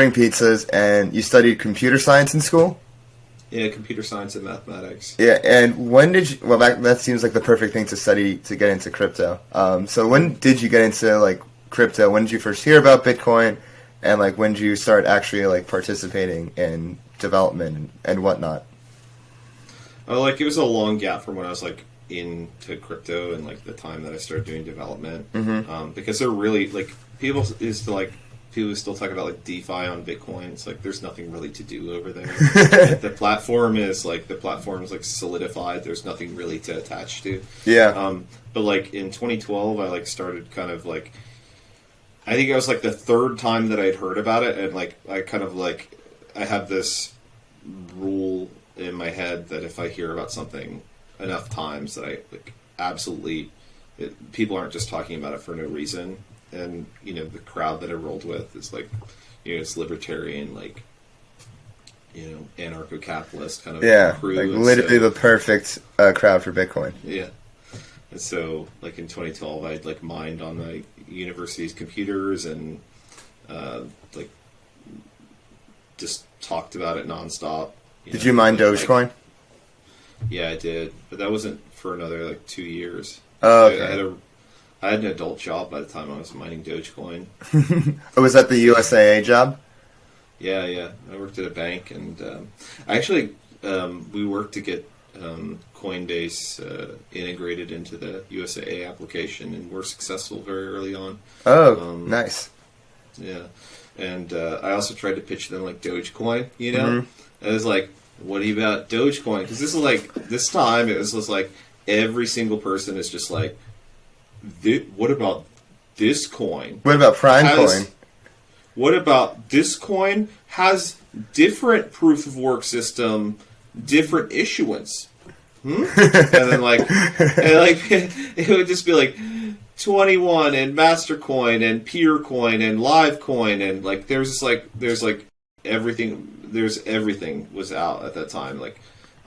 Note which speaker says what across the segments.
Speaker 1: ordering pizzas, and you studied computer science in school?
Speaker 2: Yeah, computer science and mathematics.
Speaker 1: Yeah, and when did you, well, that seems like the perfect thing to study to get into crypto. So when did you get into, like, crypto? When did you first hear about Bitcoin? And, like, when did you start actually, like, participating in development and whatnot?
Speaker 2: Like, it was a long gap from when I was, like, into crypto and, like, the time that I started doing development.
Speaker 1: Mm-hmm.
Speaker 2: Because they're really, like, people still talk about, like, DeFi on Bitcoin. It's like there's nothing really to do over there. the platform is like solidified. There's nothing really to attach to.
Speaker 1: Yeah.
Speaker 2: But like in 2012, I like started kind of like, I think it was like the third time that I'd heard about it, and like I kind of like I have this rule in my head that if I hear about something enough times that I like absolutely, people aren't just talking about it for no reason. And, you know, the crowd that I rolled with is like, you know, it's libertarian, like, you know, anarcho-capitalist kind of crew.
Speaker 1: Like literally the perfect crowd for Bitcoin.
Speaker 2: Yeah. And so, like, in 2012, I'd, like, mined on my university's computers and, like, just talked about it nonstop.
Speaker 1: Did you mine Dogecoin?
Speaker 2: Like, yeah, I did. But that wasn't for another, like, 2 years.
Speaker 1: Oh, okay.
Speaker 2: I had an adult job by the time I was mining Dogecoin.
Speaker 1: Oh, was that the USAA job?
Speaker 2: Yeah. I worked at a bank, and we worked to get Coinbase integrated into the USAA application, and we're successful very early on.
Speaker 1: Oh, nice.
Speaker 2: Yeah, and I also tried to pitch them like Dogecoin. You know, I was like, "What about Dogecoin?" Because this is like this time it was just like every single person is just like, what about this coin?
Speaker 1: What about Prime Coin?
Speaker 2: What about this coin has different proof of work system, different issuance? And then it would just be like 21 and Mastercoin and Peercoin and Livecoin and like there's everything was out at that time, like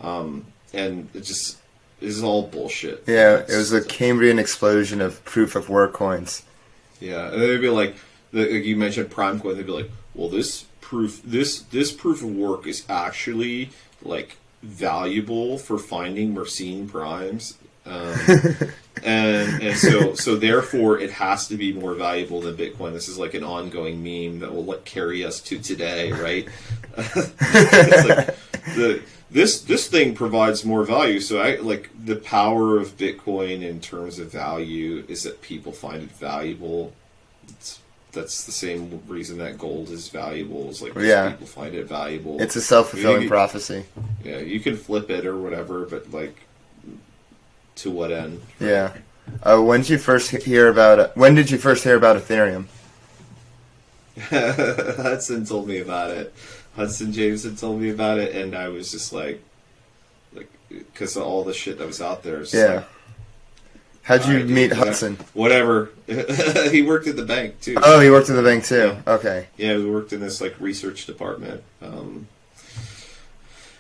Speaker 2: and it just. This is all bullshit.
Speaker 1: Yeah, it was a Cambrian explosion of proof of work coins.
Speaker 2: Yeah, and they'd be like you mentioned Prime Coin. They'd be like, well, this proof of work is actually like valuable for finding Mersenne primes, and so therefore it has to be more valuable than Bitcoin. This is like an ongoing meme that will like carry us to today, right? It's like This thing provides more value, so I like the power of Bitcoin in terms of value is that people find it valuable. That's the same reason that gold is valuable. Is like people find it valuable.
Speaker 1: It's a self-fulfilling prophecy.
Speaker 2: Yeah, you can flip it or whatever, but like, to what end?
Speaker 1: Yeah. When did you first hear about Ethereum?
Speaker 2: Hudson told me about it. Hudson Jameson told me about it, and I was just like, because of all the shit that was out there.
Speaker 1: Yeah. How'd you meet Hudson?
Speaker 2: Whatever. He worked at the bank, too.
Speaker 1: Oh, he worked at the bank, too. Yeah. Okay.
Speaker 2: Yeah, we worked in this, like, research department.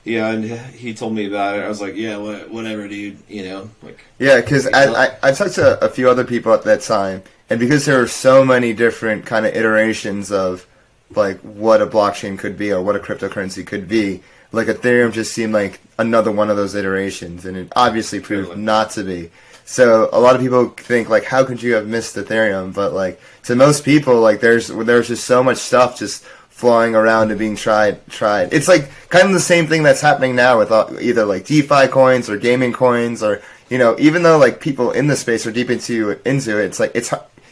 Speaker 2: Yeah, and he told me about it. I was like, yeah, whatever, dude, you know? Like.
Speaker 1: Yeah, because I talked to a few other people at that time, and because there were so many different kind of iterations of like what a blockchain could be or what a cryptocurrency could be, like Ethereum just seemed like another one of those iterations, and it obviously proved not to be. So a lot of people think like, how could you have missed Ethereum? But like to most people, like there's just so much stuff just flying around and being tried. It's like kind of the same thing that's happening now with either like DeFi coins or gaming coins, or you know, even though like people in the space are deep into it, it's like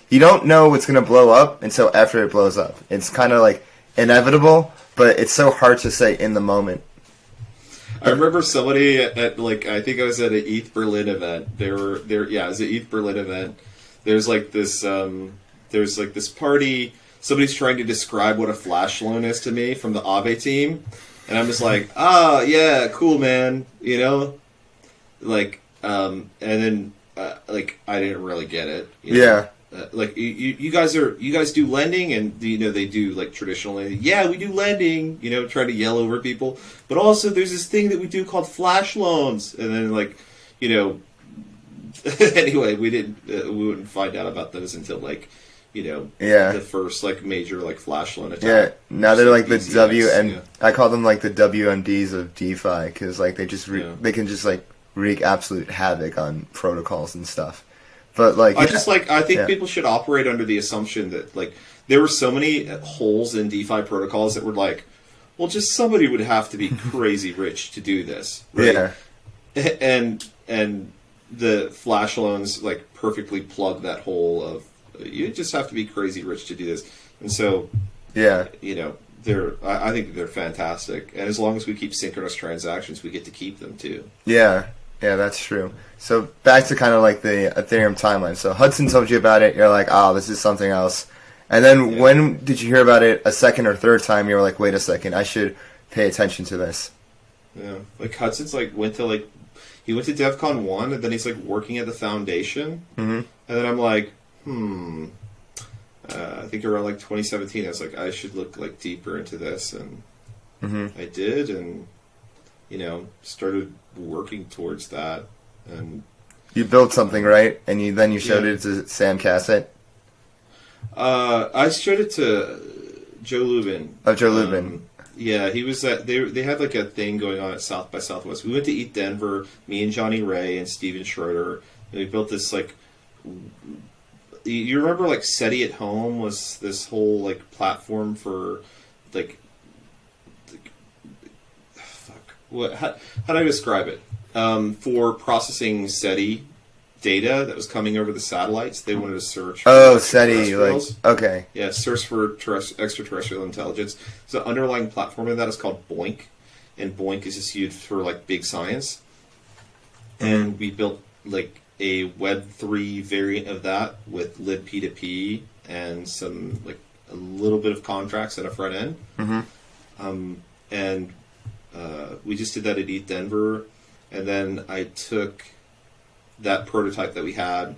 Speaker 1: you don't know what's going to blow up until after it blows up. It's kind of like inevitable, but it's so hard to say in the moment.
Speaker 2: I remember somebody at like, I think I was at an ETH Berlin event. It was an ETH Berlin event. There's like this party. Somebody's trying to describe what a flash loan is to me from the Aave team. And I'm just like, yeah, cool, man. You know? Like, and then, like, I didn't really get it. You know?
Speaker 1: Yeah.
Speaker 2: Like you guys do lending, and you know they do like traditional lending. Yeah, we do lending. You know, trying to yell over people, but also there's this thing that we do called flash loans, and then like, you know, anyway, we wouldn't find out about those until like
Speaker 1: the
Speaker 2: first like major like flash loan attack.
Speaker 1: Yeah, now they're like the
Speaker 2: BZX,
Speaker 1: I call them like the WMDs of DeFi because like they just they can just like wreak absolute havoc on protocols and stuff. But like
Speaker 2: I think people should operate under the assumption that like there were so many holes in DeFi protocols that were like, well, just somebody would have to be crazy rich to do this, right? Yeah, and the flash loans like perfectly plug that hole of you just have to be crazy rich to do this, and so I think they're fantastic, and as long as we keep synchronous transactions, we get to keep them too.
Speaker 1: Yeah, that's true. So back to kind of like the Ethereum timeline. So Hudson told you about it. You're like, oh, this is something else. And then when did you hear about it a second or third time? You were like, wait a second, I should pay attention to this. Yeah,
Speaker 2: like Hudson's like he went to DevCon 1, and then he's like working at the foundation, and then I'm like, I think around like 2017, I was like, I should look like deeper into this, and I did, and started working towards that. And
Speaker 1: you built something, right? And you showed it to Sam Cassett.
Speaker 2: I showed it to Joe Lubin.
Speaker 1: Oh, Joe Lubin.
Speaker 2: Yeah, he was at. They had like a thing going on at South by Southwest. We went to Eat Denver. Me and Johnny Ray and Steven Schroeder. And we built this like. You remember like SETI at Home was this whole like platform for like fuck what how do I describe it for processing SETI data that was coming over the satellites. They wanted to search for
Speaker 1: SETI, like okay,
Speaker 2: yeah, search for extraterrestrial intelligence. So the underlying platform of that is called Boink, and Boink is just used for like big science. And we built like a Web3 variant of that with libp2p and some like a little bit of contracts at a front end. And we just did that at Eat Denver, and then I took that prototype that we had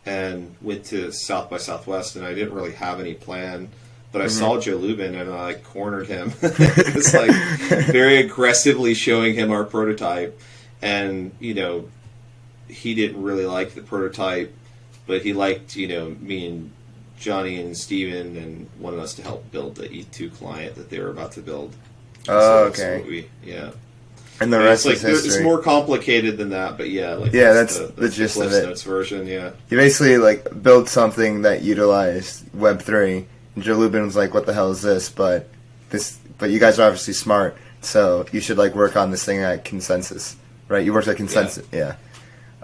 Speaker 2: and went to South by Southwest, and I didn't really have any plan, but I saw Joe Lubin and I like cornered him. It was like very aggressively showing him our prototype, and he didn't really like the prototype, but he liked me and Johnny and Steven, and wanted us to help build the E2 client that they were about to build.
Speaker 1: Oh, so okay. And the rest is history.
Speaker 2: It's more complicated than that, but
Speaker 1: that's the gist of it.
Speaker 2: Notes version, yeah.
Speaker 1: You basically like built something that utilized Web3, and Joe Lubin was like, "What the hell is this?" But you guys are obviously smart, so you should like work on this thing at Consensus, right? You worked at Consensus, yeah.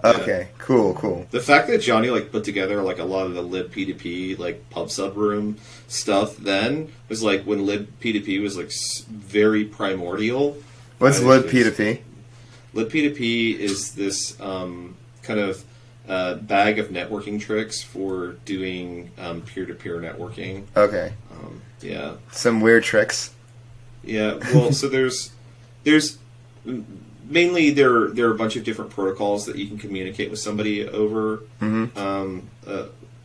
Speaker 1: Okay, cool.
Speaker 2: The fact that Johnny like put together like a lot of the libp2p like pub sub room stuff then was like when libp2p was like very primordial.
Speaker 1: What's libp2p?
Speaker 2: Libp2p is this kind of bag of networking tricks for doing peer-to-peer networking.
Speaker 1: Okay.
Speaker 2: Yeah.
Speaker 1: Some weird tricks.
Speaker 2: Yeah. Well, so there's mainly there are a bunch of different protocols that you can communicate with somebody over, and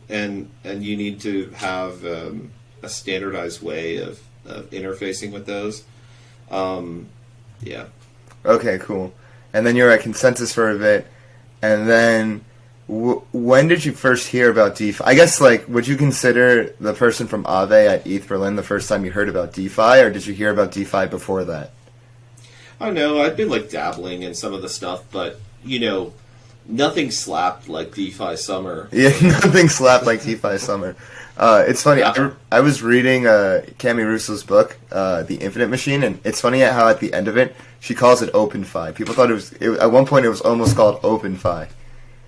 Speaker 2: you need to have a standardized way of interfacing with those. Yeah. Okay,
Speaker 1: cool. And then you're at Consensus for a bit, and then when did you first hear about DeFi? I guess, like, would you consider the person from Aave at ETH Berlin the first time you heard about DeFi, or did you hear about DeFi before that?
Speaker 2: I don't know. I'd been, like, dabbling in some of the stuff, but, nothing slapped like DeFi Summer.
Speaker 1: Yeah, nothing slapped like DeFi Summer. It's funny. Yeah. I was reading Cami Russo's book, The Infinite Machine, and it's funny how at the end of it she calls it OpenFi. People thought it at one point it was almost called OpenFi.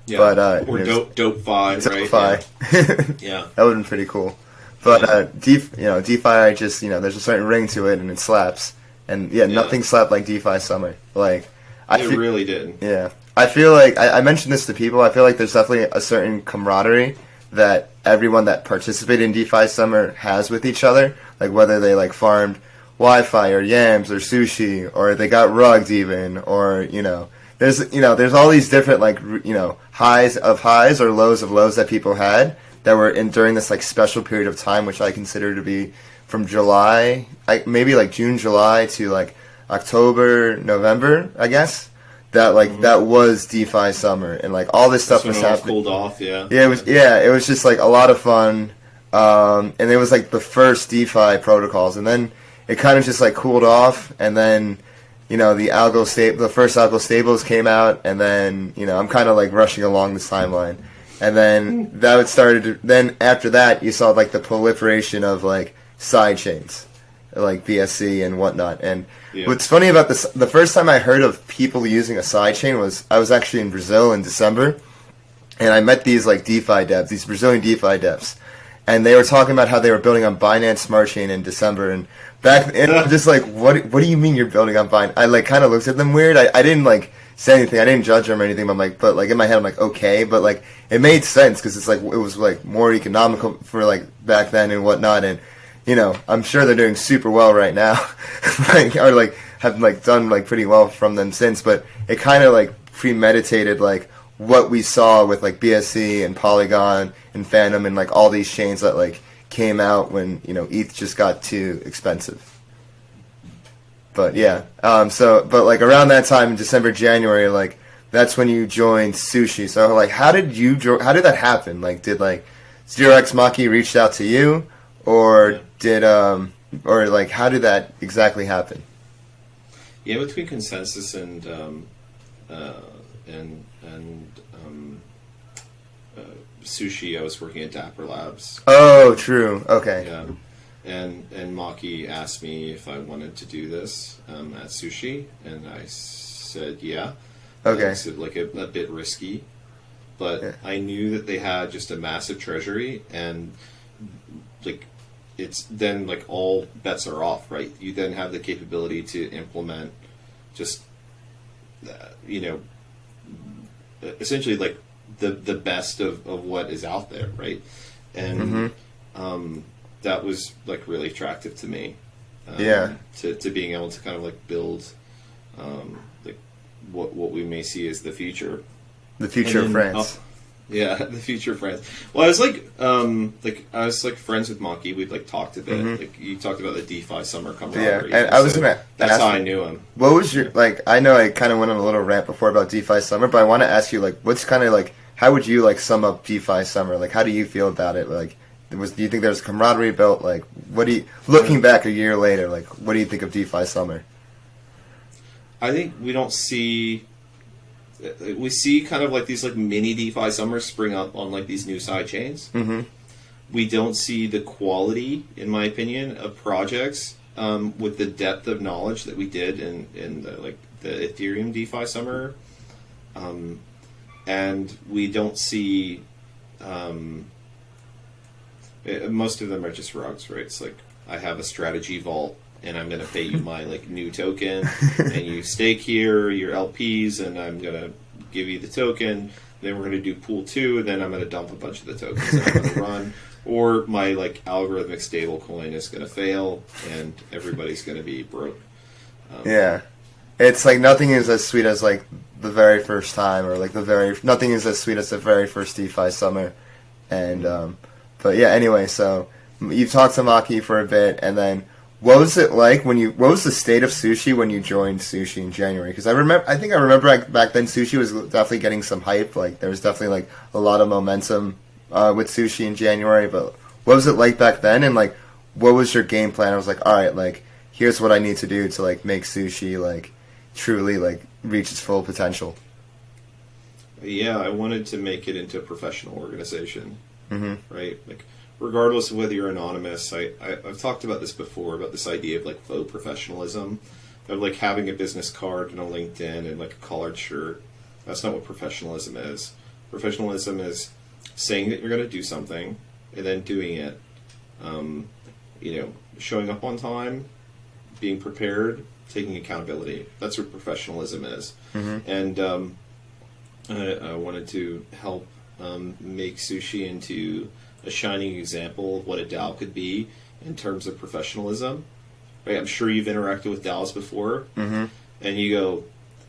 Speaker 2: Yeah. But or DopeFi, right?
Speaker 1: DopeFi. Yeah. That would have been pretty cool. But DeFi just there's a certain ring to it and it slaps. And nothing slapped like DeFi Summer. Like
Speaker 2: it really did.
Speaker 1: Yeah. I feel like I mentioned this to people. I feel like there's definitely a certain camaraderie that everyone that participated in DeFi Summer has with each other, like whether they like farmed Wi-Fi or yams or sushi, or they got rugged even, or there's all these different like highs of highs or lows of lows that people had that were in during this like special period of time, which I consider to be from July, maybe like June, July to like October, November, I guess. That that was DeFi Summer, and like all this stuff was happening.
Speaker 2: Cooled off, yeah.
Speaker 1: Yeah, it was. Yeah, it was just like a lot of fun. and it was like the first DeFi protocols, and then it kind of just like cooled off, and then the first algo stables came out, and then I'm kind of like rushing along this timeline, and then then after that you saw like the proliferation of like side chains, like BSC and whatnot. And what's funny about this, the first time I heard of people using a side chain was I was actually in Brazil in December, and I met these like DeFi devs, these Brazilian DeFi devs. And they were talking about how they were building on Binance Smart Chain in December, and I'm just like, what do you mean you're building on Binance? I like kind of looked at them weird. I didn't like say anything. I didn't judge them or anything. But like in my head, I'm like, okay, but like it made sense because it's like it was like more economical for like back then and whatnot. And I'm sure they're doing super well right now, or like have like done like pretty well from them since. But it kind of like premeditated like what we saw with like BSC and Polygon and Phantom and like all these chains that like came out when ETH just got too expensive. But yeah, but like around that time in December, January, like that's when you joined SuShi. So like, how did that happen? Like, did like 0x Maki reached out to you, or or like how did that exactly happen?
Speaker 2: Yeah, between Consensus and SuShi, I was working at Dapper Labs.
Speaker 1: Oh, true. Okay.
Speaker 2: Yeah, and Maki asked me if I wanted to do this at SuShi, and I said yeah.
Speaker 1: Okay.
Speaker 2: It's like a bit risky, but yeah. I knew that they had just a massive treasury, and like it's then like all bets are off, right? You then have the capability to implement just essentially like the best of what is out there, right? And that was like really attractive to me. To being able to kind of like build like what we may see as the future.
Speaker 1: The future of France.
Speaker 2: Yeah, the future of France. Well, I was like friends with Maki. We'd like talked a bit. Like you talked about the DeFi summer camaraderie.
Speaker 1: Yeah, and I was gonna.
Speaker 2: That's how I knew him.
Speaker 1: What was your like? I know I kind of went on a little rant before about DeFi summer, but I want to ask you like, what's kind of like, how would you like sum up DeFi summer? Like, how do you feel about it? Like, do you think there's camaraderie built? Like, what do you looking back a year later? Like, what do you think of DeFi summer?
Speaker 2: I think we see kind of like these like mini DeFi summers spring up on like these new side chains. We don't see the quality, in my opinion, of projects with the depth of knowledge that we did in the Ethereum DeFi summer, and we don't see most of them are just rugs, right? It's like I have a strategy vault, and I'm going to pay you my like new token, and you stake here your LPs, and I'm going to give you the token. Then we're going to do pool 2, and then I'm going to dump a bunch of the tokens and I'm going to run. Or my like algorithmic stable coin is going to fail, and everybody's going to be broke.
Speaker 1: Yeah, it's like nothing is as sweet as like the very first time, or like nothing is as sweet as the very first DeFi summer. And but yeah, anyway, so you talked to Maki for a bit, and then. What was it like what was the state of SuShi when you joined SuShi in January? Because I think I remember back then SuShi was definitely getting some hype. Like there was definitely like a lot of momentum with SuShi in January. But what was it like back then? And like, what was your game plan? I was like, all right, like here's what I need to do to like make SuShi like truly like reach its full potential.
Speaker 2: Yeah, I wanted to make it into a professional organization, right? Like. Regardless of whether you're anonymous, I've talked about this before, about this idea of like faux professionalism, of like having a business card and a LinkedIn and like a collared shirt. That's not what professionalism is. Professionalism is saying that you're going to do something and then doing it. Showing up on time, being prepared, taking accountability. That's what professionalism is. And I wanted to help make SuShi into a shining example of what a DAO could be in terms of professionalism. Right? I'm sure you've interacted with DAOs before, and you go,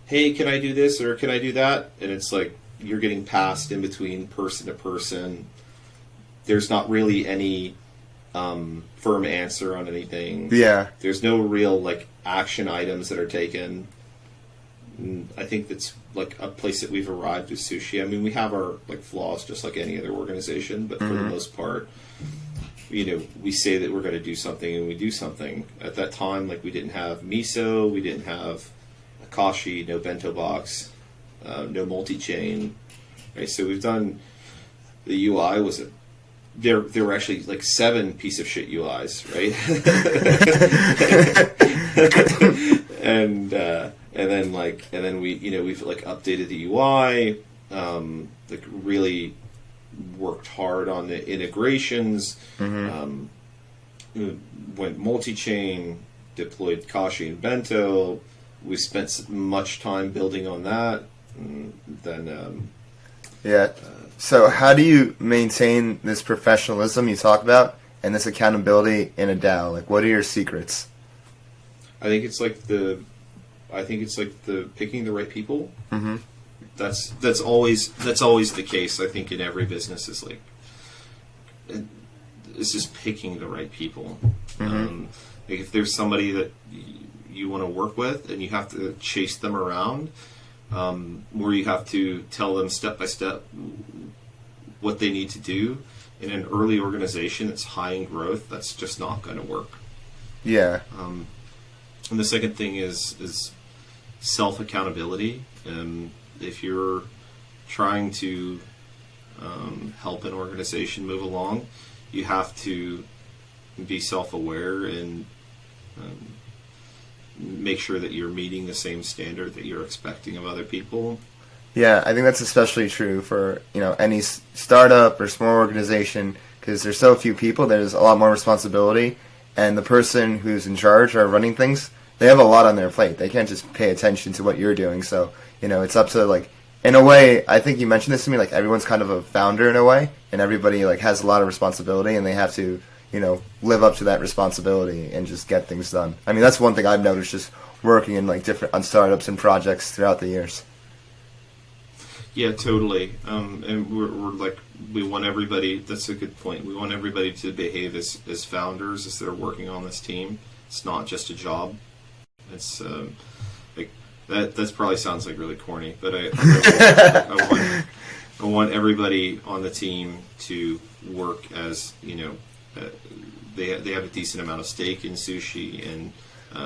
Speaker 2: hey, can I do this or can I do that? And it's like you're getting passed in between person to person. There's not really any firm answer on anything.
Speaker 1: Yeah.
Speaker 2: There's no real like action items that are taken. I think that's like a place that we've arrived with SuShi. I mean, we have our like flaws just like any other organization, but for the most part, we say that we're going to do something and we do something. At that time, like, we didn't have miso, we didn't have Akashi, no bento box, no multi-chain. Right? So we've done, the UI was there were actually like 7 piece of shit UIs, right? and then we've like updated the UI, like really worked hard on the integrations, went multi-chain, deployed Kashi and Bento. We spent much time building on that. And then
Speaker 1: So how do you maintain this professionalism you talk about and this accountability in a DAO? Like, what are your secrets?
Speaker 2: I think it's like the picking the right people.
Speaker 1: Mm-hmm.
Speaker 2: That's always the case. I think in every business is like, it's just picking the right people.
Speaker 1: Mm-hmm.
Speaker 2: Like, if there's somebody that you want to work with and you have to chase them around, where you have to tell them step by step what they need to do in an early organization that's high in growth, that's just not going to work.
Speaker 1: Yeah.
Speaker 2: And the second thing is self accountability. If you're trying to help an organization move along, you have to be self-aware and make sure that you're meeting the same standard that you're expecting of other people.
Speaker 1: Yeah, I think that's especially true for any startup or small organization, because there's so few people. There's a lot more responsibility, and the person who's in charge or running things, they have a lot on their plate. They can't just pay attention to what you're doing. So it's up to, like, in a way, I think you mentioned this to me, like, everyone's kind of a founder in a way, and everybody, like, has a lot of responsibility, and they have to live up to that responsibility and just get things done. I mean, that's one thing I've noticed just working in like on startups and projects throughout the years.
Speaker 2: Yeah, totally. And we're like, we want everybody. That's a good point. We want everybody to behave as founders as they're working on this team. It's not just a job. It's like that. That probably sounds like really corny, but I want everybody on the team to work as they have a decent amount of stake in SuShi and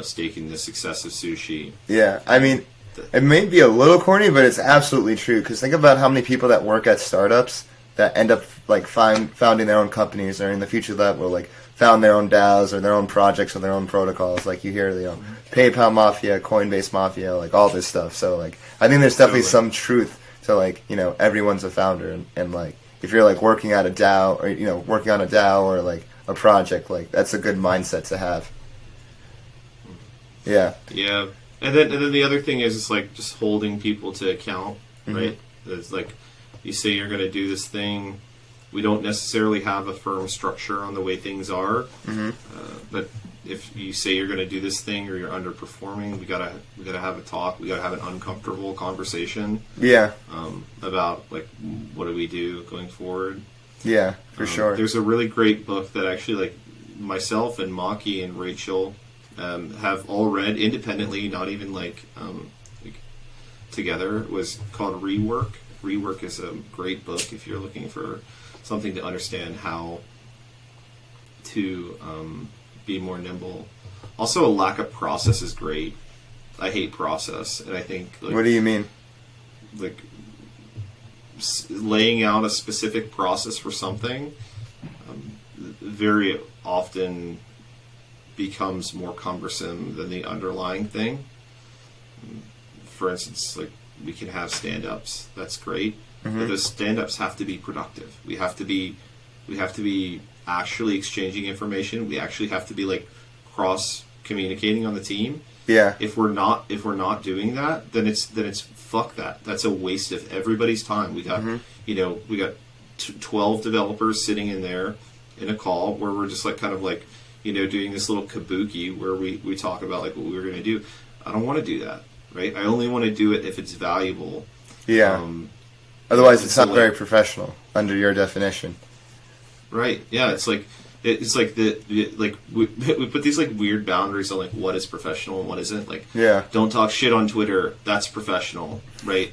Speaker 2: stake in the success of SuShi.
Speaker 1: Yeah, I mean, it may be a little corny, but it's absolutely true. Because think about how many people that work at startups that end up like founding their own companies, or in the future that will like found their own DAOs or their own projects or their own protocols. Like you hear, PayPal Mafia, Coinbase Mafia, like all this stuff. So like, I think there's definitely some truth to like, everyone's a founder, and like if you're like working at a DAO or working on a DAO or like a project, like that's a good mindset to have. Yeah.
Speaker 2: Yeah. And then the other thing is, it's like just holding people to account, right? It's like, you say you're going to do this thing. We don't necessarily have a firm structure on the way things are, but if you say you're going to do this thing or you're underperforming, we gotta have a talk. We gotta have an uncomfortable conversation.
Speaker 1: Yeah.
Speaker 2: About like, what do we do going forward?
Speaker 1: Yeah, for sure.
Speaker 2: There's a really great book that actually, like, myself and Maki and Rachel have all read independently, not even like together. It was called Rework. Rework is a great book if you're looking for something to understand how to be more nimble. Also, a lack of process is great. I hate process, and I think like,
Speaker 1: what do you mean?
Speaker 2: Like laying out a specific process for something very often becomes more cumbersome than the underlying thing. For instance, like, we can have stand-ups. That's great. But those stand-ups have to be productive. We have to be actually exchanging information. We actually have to be like cross communicating on the team.
Speaker 1: Yeah.
Speaker 2: If we're not doing that, then it's fuck that. That's a waste of everybody's time. We got we got 12 developers sitting in there in a call where we're just like kind of like doing this little kabuki where we talk about like what we were going to do. I don't want to do that, right? I only want to do it if it's valuable.
Speaker 1: Yeah. Otherwise, it's not very professional under your definition.
Speaker 2: Right. Yeah. It's like we put these like weird boundaries on like what is professional and what isn't. Like, don't talk shit on Twitter. That's professional, right?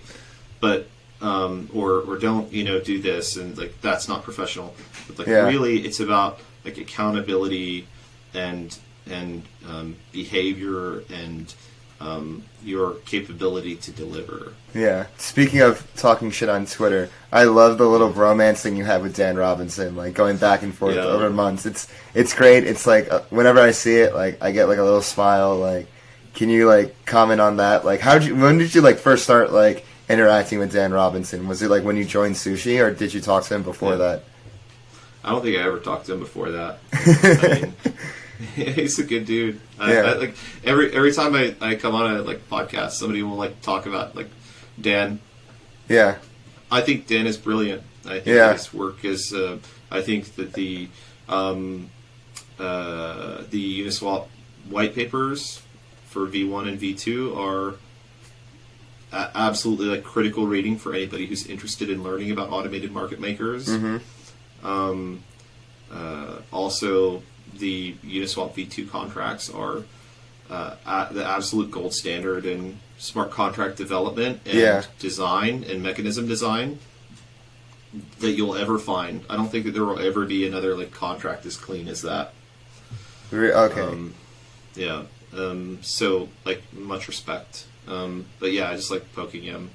Speaker 2: But or don't do this, and like that's not professional. But like really, it's about like accountability and behavior and your capability to deliver.
Speaker 1: Yeah. Speaking of talking shit on Twitter, I love the little bromance thing you have with Dan Robinson, like going back and forth over months. It's great. It's like whenever I see it, like I get like a little smile. Like, can you like comment on that? Like, when did you like first start like interacting with Dan Robinson? Was it like when you joined SuShi, or did you talk to him before that?
Speaker 2: I don't think I ever talked to him before that. I mean, he's a good dude. I like every time I come on a like podcast, somebody will like talk about like Dan.
Speaker 1: Yeah,
Speaker 2: I think Dan is brilliant. I think his work is. I think that the Uniswap white papers for V1 and V2 are absolutely like critical reading for anybody who's interested in learning about automated market makers.
Speaker 1: Mm-hmm.
Speaker 2: Also, the Uniswap V2 contracts are the absolute gold standard in smart contract development and design and mechanism design that you'll ever find. I don't think that there will ever be another like contract as clean as that.
Speaker 1: Okay.
Speaker 2: So like much respect. But yeah, I just like poking him.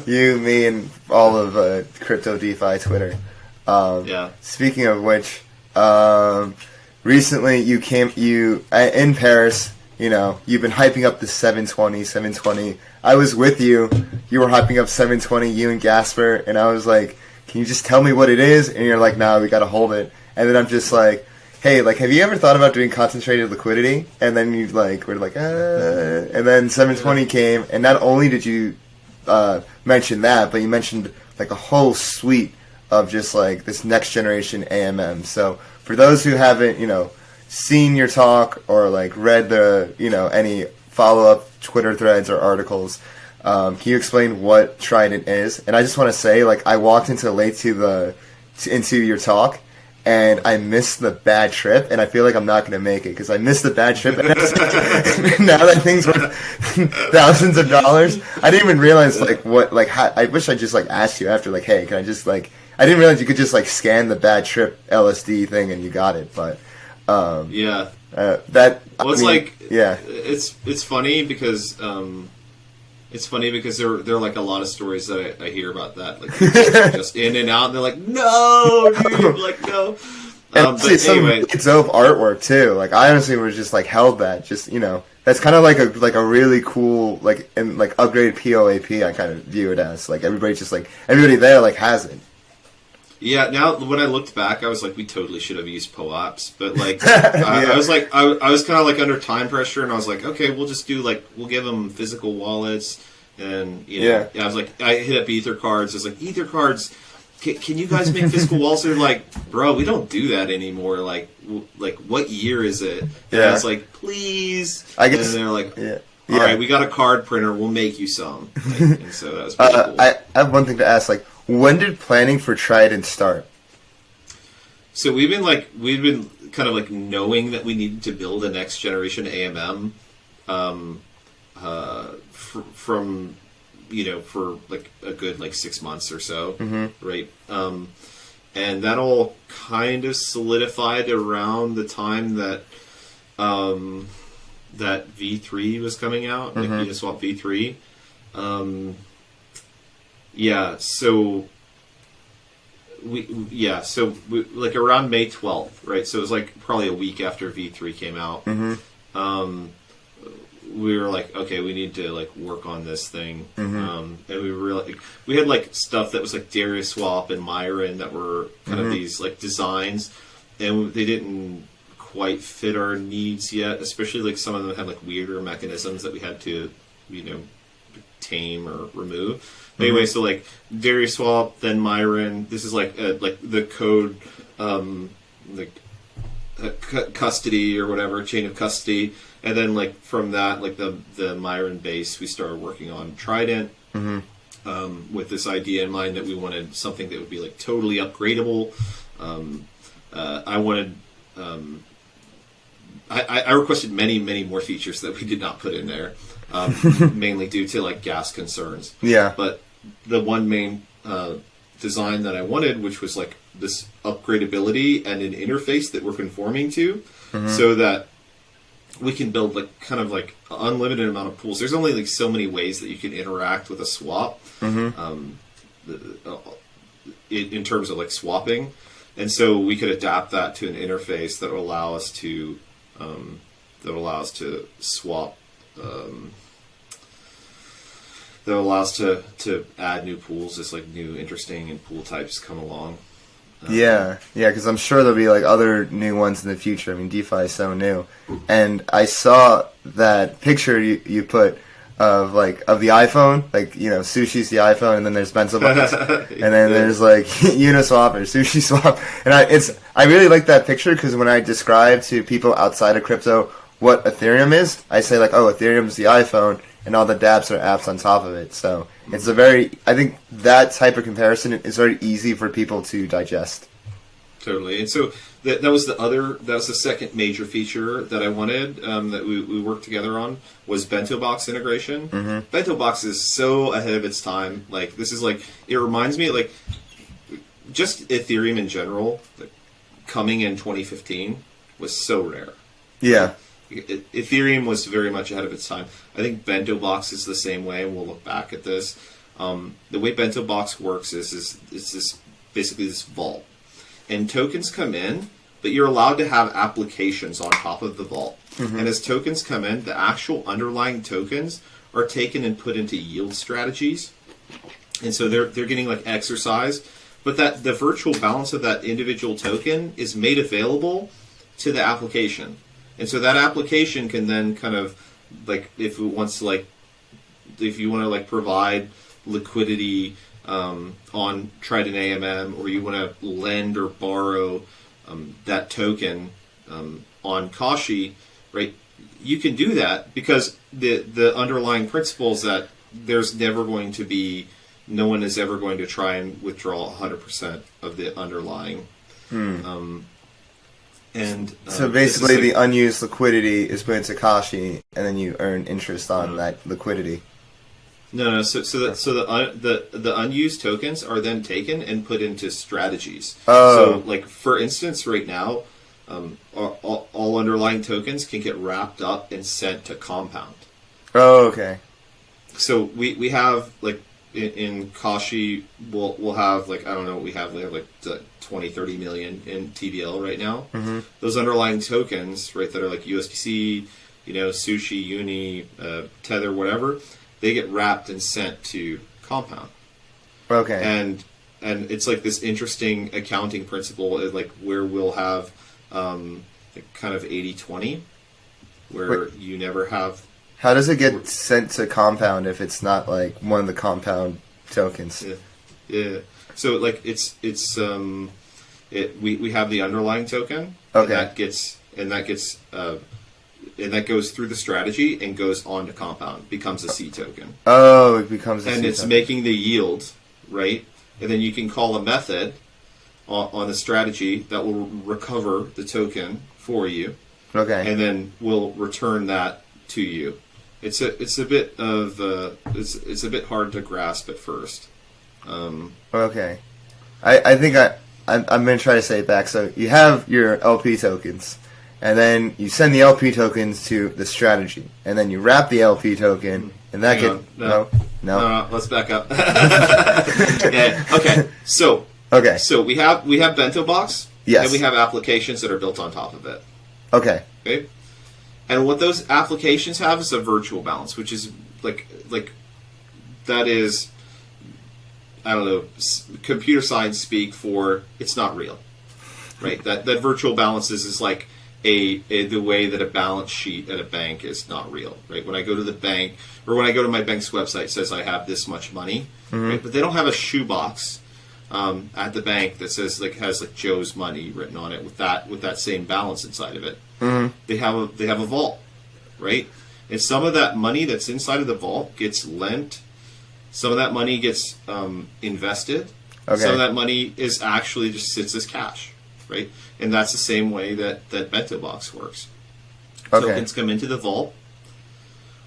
Speaker 1: You, me, and all of crypto DeFi Twitter. Speaking of which, recently you in Paris. You know, you've been hyping up the 720. I was with you. You were hyping up 720. You and Gasper, and I was like, "Can you just tell me what it is?" And you're like, "Nah, we gotta hold it." And then I'm just like, "Hey, like, have you ever thought about doing concentrated liquidity?" And then you like were like, and then 720 came, and not only did you mention that, but you mentioned like a whole suite of just like this next generation AMM. So for those who haven't, seen your talk or like read the, any follow up Twitter threads or articles, can you explain what Trident is? And I just want to say, like, I walked into your talk, and I missed the bad trip, and I feel like I'm not going to make it because I missed the bad trip. And now that thing's worth thousands of dollars, I didn't even realize I wish I just like asked you after, like, hey, can I just like, I didn't realize you could just like scan the bad trip LSD thing and you got it, but
Speaker 2: it's funny because there are like a lot of stories that I hear about that, like just in and out, and they're like, no, dude, like no.
Speaker 1: But anyway, it's of artwork too. Like I honestly was just like held that, just that's kind of like a really cool like upgraded POAP. I kind of view it as like everybody there like has it.
Speaker 2: Yeah, now when I looked back, I was like, we totally should have used POAPs, but like, I was like, I was kind of like under time pressure, and I was like, okay, we'll just do we'll give them physical wallets, and I was like, I hit up Ether cards. I was like, Ether cards, can you guys make physical wallets? They're like, bro, we don't do that anymore. Like what year is it? And I was like, please. I guess. And they're like, all right, we got a card printer. We'll make you some. And so that was pretty cool.
Speaker 1: I have one thing to ask, like. When did planning for Trident start?
Speaker 2: So we've been kind of like knowing that we needed to build a next generation AMM, from for like a good like 6 months or so, right? And that all kind of solidified around the time that that V3 was coming out, like Uniswap V3. So we like around May 12th, right? So it was like probably a week after V3 came out. We were like, okay, we need to like work on this thing. And we had like stuff that was like Darius Swap and Myron that were kind of these like designs, and they didn't quite fit our needs yet. Especially like some of them had like weirder mechanisms that we had to, tame or remove. Anyway, so like Darius Swap, then Myron. This is like the code, custody or whatever, chain of custody, and then like from that, like the Myron base, we started working on Trident, with this idea in mind that we wanted something that would be like totally upgradable. I wanted. I requested many more features that we did not put in there. Mainly due to like gas concerns.
Speaker 1: Yeah.
Speaker 2: But the one main design that I wanted, which was like this upgradability and an interface that we're conforming to, so that we can build like kind of like an unlimited amount of pools. There's only like so many ways that you can interact with a swap, in terms of like swapping, and so we could adapt that to an interface that will allow us to swap. That allows to add new pools as like new interesting and pool types come along.
Speaker 1: Yeah, because I'm sure there'll be like other new ones in the future. I mean, DeFi is so new, and I saw that picture you put of the iPhone, like, you know, SuShi's the iPhone, and then there's Bento Box, and then there's like Uniswap or SuShi Swap, and I really like that picture because when I describe to people outside of crypto what Ethereum is, I say like, oh, Ethereum's the iPhone, and all the dApps are apps on top of it. So it's I think that type of comparison is very easy for people to digest.
Speaker 2: Totally. And so that was the second major feature that I wanted, that we worked together on, was Bento Box integration. Bento Box is so ahead of its time. Like, this is like, it reminds me, like, just Ethereum in general, like, coming in 2015 was so rare.
Speaker 1: Yeah.
Speaker 2: Ethereum was very much ahead of its time. I think Bento Box is the same way, and we'll look back at this. The way Bento Box works is this basically this vault, and tokens come in, but you're allowed to have applications on top of the vault. And as tokens come in, the actual underlying tokens are taken and put into yield strategies, and so they're getting like exercised. But that the virtual balance of that individual token is made available to the application. And so that application can then kind of, like, if you want to provide liquidity on Trident AMM, or you want to lend or borrow that token on Kashi, right? You can do that because the underlying principle is that there's never going to be, no one is ever going to try and withdraw 100% of the underlying.
Speaker 1: So basically, the unused liquidity is put into Kashi, and then you earn interest on that liquidity.
Speaker 2: No. So the unused tokens are then taken and put into strategies. So, like, for instance, right now, all underlying tokens can get wrapped up and sent to Compound.
Speaker 1: Oh, okay.
Speaker 2: So we have, like, in Kashi, we'll have, like, I don't know what we have like 20, 30 million in TVL right now. Those underlying tokens, right, that are like USDC, you know, SuShi, Uni, Tether, whatever, they get wrapped and sent to Compound.
Speaker 1: Okay.
Speaker 2: And it's like this interesting accounting principle, like, where we'll have like kind of 80-20, where you never have.
Speaker 1: How does it get sent to Compound if it's not like one of the Compound tokens?
Speaker 2: Yeah. So, like, we have the underlying token.
Speaker 1: Okay.
Speaker 2: And that goes through the strategy and goes on to Compound, becomes a C token.
Speaker 1: Oh, it becomes a C token.
Speaker 2: And it's making the yield, right? And then you can call a method on the strategy that will recover the token for you.
Speaker 1: Okay.
Speaker 2: And then will return that to you. It's a bit hard to grasp at first.
Speaker 1: Okay. I think I'm going to try to say it back. So you have your LP tokens, and then you send the LP tokens to the strategy, and then you wrap the LP token, and that No,
Speaker 2: let's back up. Yeah, okay. So we have Bento Box.
Speaker 1: Yes.
Speaker 2: And we have applications that are built on top of it.
Speaker 1: Okay.
Speaker 2: And what those applications have is a virtual balance, which is like that is, I don't know, computer science speak for it's not real, right? That virtual balance is like the way that a balance sheet at a bank is not real, right? When I go to the bank, or when I go to my bank's website, it says I have this much money, right? But they don't have a shoebox at the bank that says, like, has like Joe's money written on it with that same balance inside of it. They have a vault, right? And some of that money that's inside of the vault gets lent. Some of that money gets invested.
Speaker 1: Okay.
Speaker 2: Some of that money is actually just sits as cash, right? And that's the same way that Bento Box works.
Speaker 1: Okay.
Speaker 2: Tokens come into the vault.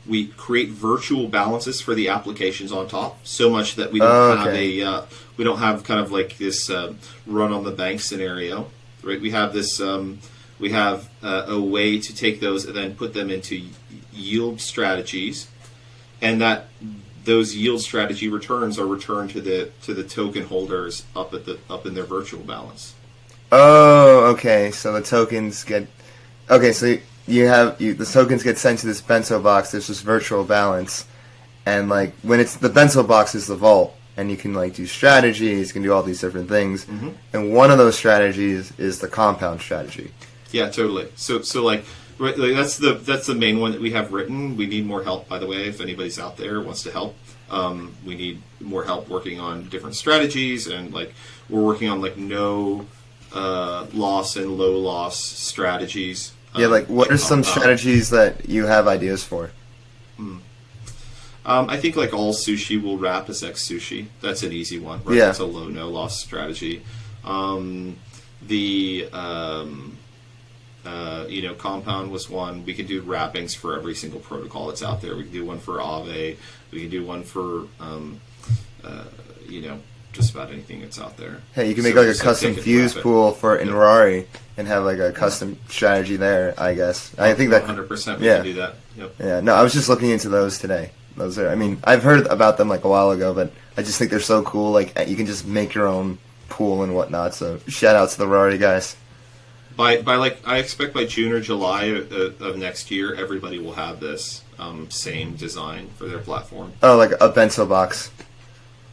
Speaker 2: we create virtual balances for the applications on top, so much that we don't we don't have kind of like this run on the bank scenario, right? We have this we have a way to take those and then put them into yield strategies, and that those yield strategy returns are returned to the token holders up in their virtual balance.
Speaker 1: Oh, okay. So the tokens get So the tokens get sent to this bento box. There's this virtual balance, and like when it's the bento box is the vault, and you can like do strategies, you can do all these different things, and one of those strategies is the compound strategy.
Speaker 2: Yeah, totally. So like. Right, like that's the main one that we have written. We need more help, by the way, if anybody's out there wants to help. We need more help working on different strategies, and like we're working on like no loss and low loss strategies.
Speaker 1: Yeah, like what are some strategies that you have ideas for?
Speaker 2: I think like all sushi will wrap as X sushi. That's an easy one, right?
Speaker 1: Yeah.
Speaker 2: That's a low no loss strategy. Compound was one. We could do wrappings for every single protocol that's out there. We could do one for Aave. We could do one for, just about anything that's out there.
Speaker 1: Hey, you can make like a custom fuse pool for Inrari and have like a custom strategy there, I guess. I think that
Speaker 2: 100% we can do that. Yep.
Speaker 1: Yeah, no, I was just looking into those today. Those are, I mean, I've heard about them like a while ago, but I just think they're so cool. Like you can just make your own pool and whatnot. So shout out to the Rari guys.
Speaker 2: I expect by June or July of next year, everybody will have this same design for their platform.
Speaker 1: Oh, like a bento box.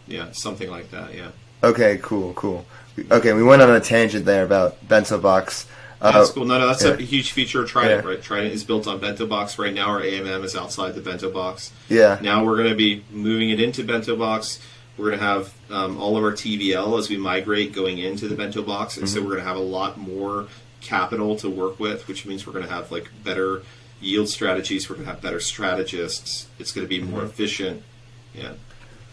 Speaker 2: Yeah, something like that. Yeah.
Speaker 1: Okay, cool. Okay, we went on a tangent there about bento box.
Speaker 2: That's cool. No, that's a huge feature of Trident, right? Trident is built on bento box. Right now, our AMM is outside the bento box.
Speaker 1: Yeah.
Speaker 2: Now we're going to be moving it into bento box. We're going to have all of our TVL as we migrate going into the bento box, and so we're going to have a lot more capital to work with, which means we're going to have like better yield strategies. We're going to have better strategists. It's going to be more efficient. Yeah.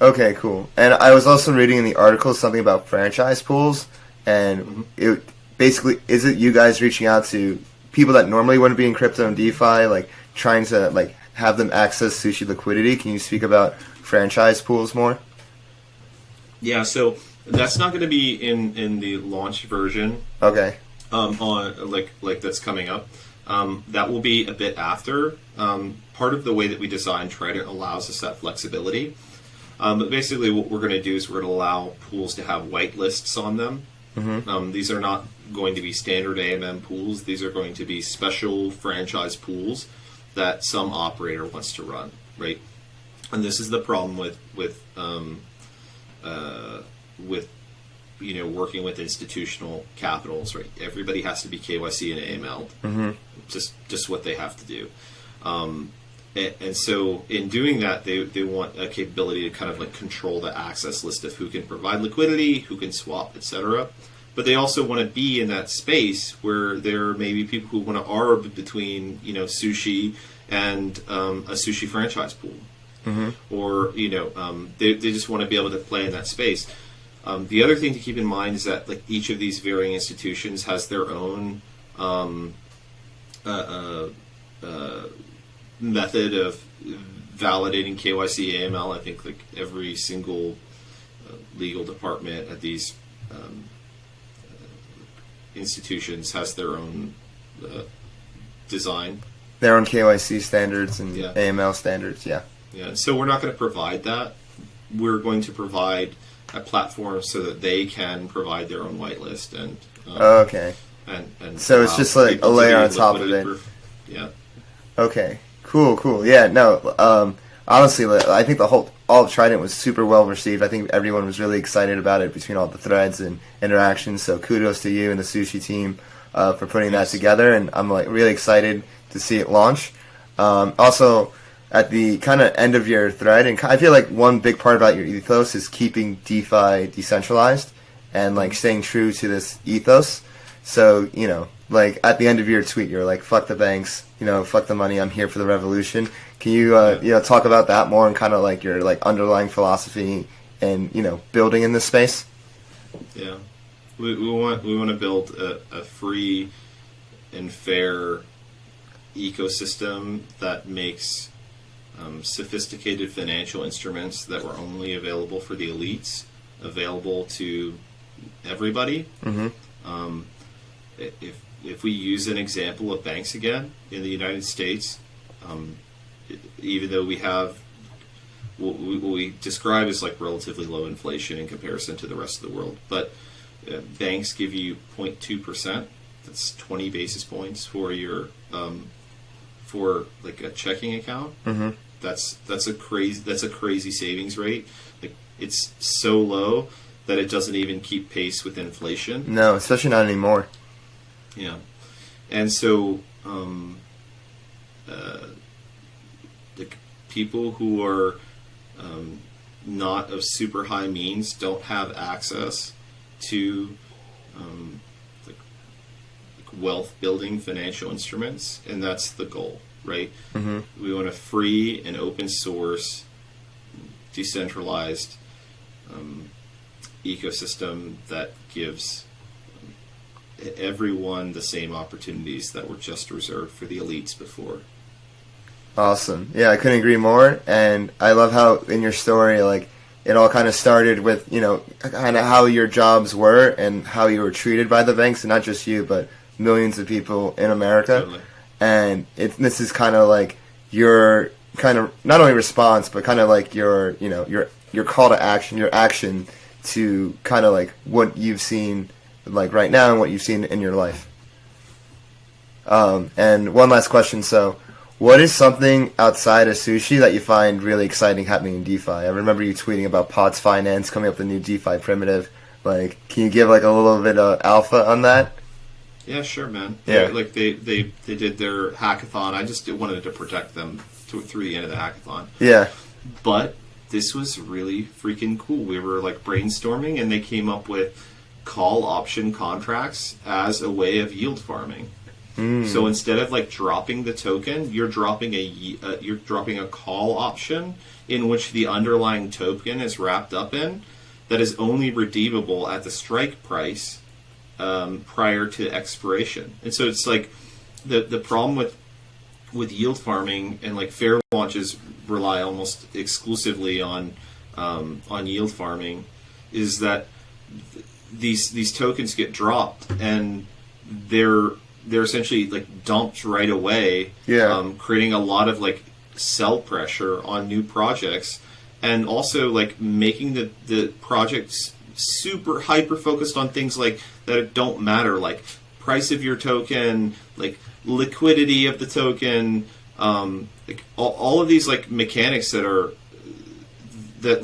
Speaker 1: Okay, cool. And I was also reading in the article something about franchise pools, and it basically, is it you guys reaching out to people that normally wouldn't be in crypto and DeFi, like trying to like have them access SuShi liquidity? Can you speak about franchise pools more?
Speaker 2: Yeah, so that's not going to be in the launch version.
Speaker 1: Okay.
Speaker 2: On like that's coming up. That will be a bit after. Part of the way that we designed Trident allows us that flexibility. But basically what we're going to do is we're going to allow pools to have whitelists on them. These are not going to be standard AMM pools. These are going to be special franchise pools that some operator wants to run, right? And this is the problem with working with institutional capitals, right? Everybody has to be KYC and AML. Just what they have to do. And so in doing that, they want a capability to kind of like control the access list of who can provide liquidity, who can swap, etc. But they also want to be in that space where there may be people who want to arb between, SuShi and a SuShi franchise pool. Or, they just want to be able to play in that space. The other thing to keep in mind is that like each of these varying institutions has their own method of validating KYC AML. I think like every single legal department at these institutions has their own design.
Speaker 1: Their own KYC standards and AML standards, yeah.
Speaker 2: Yeah, so we're not going to provide that. We're going to provide a platform so that they can provide their own whitelist and
Speaker 1: okay.
Speaker 2: And
Speaker 1: so it's just like a layer on top of it.
Speaker 2: Yeah.
Speaker 1: Okay. Cool. Yeah. No. Honestly, I think all of Trident was super well received. I think everyone was really excited about it between all the threads and interactions. So kudos to you and the SuShi team for putting that together. And I'm like really excited to see it launch. Also, at the kind of end of your thread, and I feel like one big part about your ethos is keeping DeFi decentralized and like staying true to this ethos. So, like at the end of your tweet, you're like, fuck the banks, fuck the money, I'm here for the revolution. Can you, talk about that more and kind of like your like underlying philosophy and, building in this space?
Speaker 2: Yeah. We want to build a free and fair ecosystem that makes sophisticated financial instruments that were only available for the elites, available to everybody. If we use an example of banks again in the United States, even though we have what we describe as like relatively low inflation in comparison to the rest of the world, but banks give you 0.2%. That's 20 basis points for your for like a checking account. That's a crazy savings rate. Like, it's so low that it doesn't even keep pace with inflation.
Speaker 1: No, especially not anymore.
Speaker 2: Yeah, and so the people who are not of super high means don't have access to like wealth building financial instruments, and that's the goal, right? We want a free and open source, decentralized ecosystem that gives everyone the same opportunities that were just reserved for the elites before.
Speaker 1: Awesome. Yeah, I couldn't agree more. And I love how in your story, like, it all kind of started with, you know, kind of how your jobs were and how you were treated by the banks, and not just you, but millions of people in America.
Speaker 2: Totally.
Speaker 1: And this is kind of like your kind of not only response, but kind of like your, you know, your call to action, your action to kind of like what you've seen like right now and what you've seen in your life. And one last question. So, what is something outside of SuShi that you find really exciting happening in DeFi? I remember you tweeting about Pods Finance coming up with a new DeFi primitive. Like, can you give like a little bit of alpha on that?
Speaker 2: Yeah, sure, man.
Speaker 1: Yeah.
Speaker 2: Like they did their hackathon. I just wanted to protect them through the end of the hackathon.
Speaker 1: Yeah.
Speaker 2: But this was really freaking cool. We were like brainstorming, and they came up with call option contracts as a way of yield farming. So instead of like dropping the token, you're dropping a call option in which the underlying token is wrapped up in, that is only redeemable at the strike price prior to expiration. And so it's like the problem with yield farming, and like fair launches rely almost exclusively on yield farming, is that these tokens get dropped and they're essentially like dumped right away, creating a lot of like sell pressure on new projects, and also like making the projects super hyper focused on things like that don't matter, like price of your token, like liquidity of the token, like all of these like mechanics that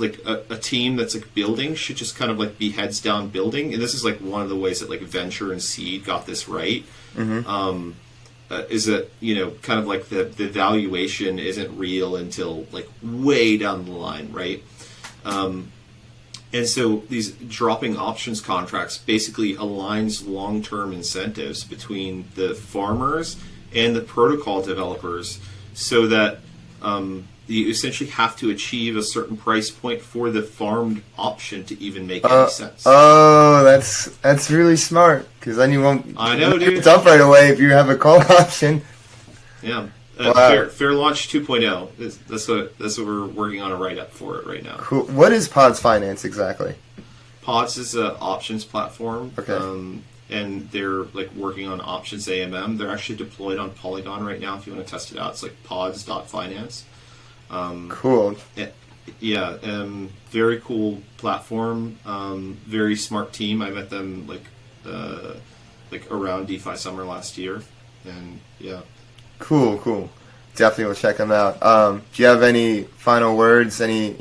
Speaker 2: like a team that's like building should just kind of like be heads down building. And this is like one of the ways that like venture and seed got this right. Is that, you know, kind of like the valuation isn't real until like way down the line, right? And so these dropping options contracts basically aligns long-term incentives between the farmers and the protocol developers, so that you essentially have to achieve a certain price point for the farmed option to even make any sense.
Speaker 1: Oh, that's really smart, because then you won't.
Speaker 2: I know, dude.
Speaker 1: Dump right away if you have a call option.
Speaker 2: Yeah.
Speaker 1: Wow.
Speaker 2: Fair Launch 2.0. That's what we're working on a write-up for it right now.
Speaker 1: Cool. What is Pods Finance exactly?
Speaker 2: Pods is an options platform.
Speaker 1: Okay.
Speaker 2: And they're like working on options AMM. They're actually deployed on Polygon right now. If you want to test it out, it's like pods.finance.
Speaker 1: Cool.
Speaker 2: Yeah. Very cool platform. Very smart team. I met them like around DeFi Summer last year, and yeah.
Speaker 1: Cool. Definitely will check them out. Do you have any final words? Any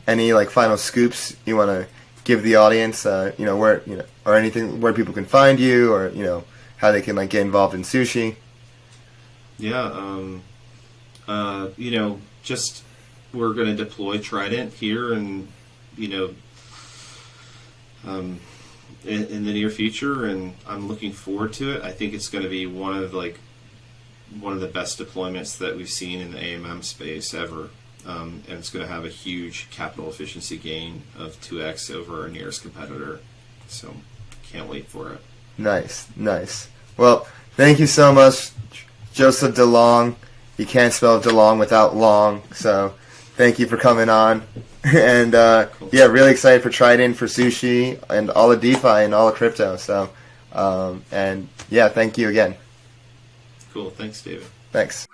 Speaker 1: like final scoops you want to give the audience? Where or anything where people can find you, or how they can like get involved in SuShi.
Speaker 2: Yeah. Just we're going to deploy Trident here, and in the near future, and I'm looking forward to it. I think it's going to be one of the best deployments that we've seen in the AMM space ever, and it's going to have a huge capital efficiency gain of 2x over our nearest competitor. So, can't wait for it.
Speaker 1: Nice. Well, thank you so much, Joseph Delong. you can't spell Delong without long. So thank you for coming on. And
Speaker 2: Cool.
Speaker 1: yeah, really excited for Trident, for SuShi, and all of DeFi and all of crypto. So and yeah, thank you again.
Speaker 2: Cool. Thanks, David.
Speaker 1: Thanks.